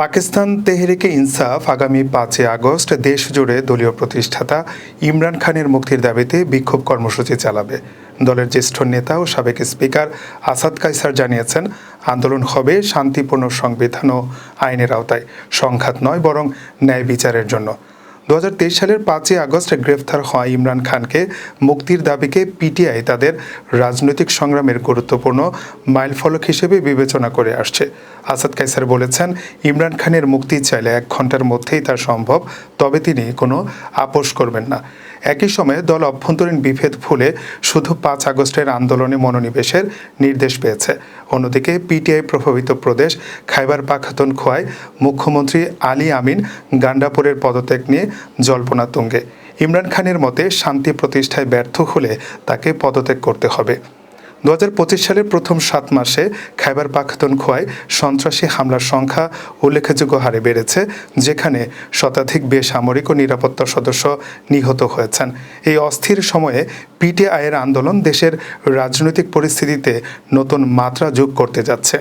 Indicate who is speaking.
Speaker 1: পাকিস্তান তেহরিকে ইনসাফ আগামী ৫ই আগস্ট দেশজুড়ে দলীয় প্রতিষ্ঠাতা ইমরান খানের মুক্তির দাবিতে বিক্ষোভ কর্মসূচি চালাবে। দলের জ্যেষ্ঠ নেতা ও সাবেক স্পিকার আসাদ কায়সার জানিয়েছেন, আন্দোলন হবে শান্তিপূর্ণ সংবিধান ও আইনের আওতায়, সংঘাত নয় বরং ন্যায় বিচারের জন্য। ২০২৩ সালের ৫ই আগস্ট গ্রেফতার হওয়া ইমরান খানকে মুক্তির দাবিকে পিটিআই তাদের রাজনৈতিক সংগ্রামের গুরুত্বপূর্ণ মাইলফলক হিসেবে বিবেচনা করে আসছে। আসাদ কায়সার বলেছেন, ইমরান খানের মুক্তি চাইলে ১ ঘন্টার মধ্যেই তা সম্ভব, তবে তিনি কোনো আপোষ করবেন না। একই সময়ে দল অভ্যন্তরীণ বিভেদ ভুলে শুধু ৫ আগস্টের আন্দোলনে মনোনিবেশের নির্দেশ পেয়েছে। অন্যদিকে পিটিআই প্রভাবিত প্রদেশ খাইবার পাখতুনখোয়ায় মুখ্যমন্ত্রী আলী আমিন গান্ডাপুরের পদত্যাগ নিয়ে জল্পনা তুঙ্গে। ইমরান খানের মতে, শান্তি প্রতিষ্ঠায় ব্যর্থ হলে তাকে পদত্যাগ করতে হবে। ২০২৫ সালের প্রথম ৭ মাসে খাইবার পাখতুনখোয়ায় সন্ত্রাসী হামলার সংখ্যা উল্লেখযোগ্য হারে বেড়েছে, যেখানে শতাধিক বেসামরিক ও নিরাপত্তা সদস্য নিহত হয়েছেন। এই অস্থির সময়ে পিটিআইয়ের আন্দোলন দেশের রাজনৈতিক পরিস্থিতিতে নতুন মাত্রা যোগ করতে যাচ্ছে।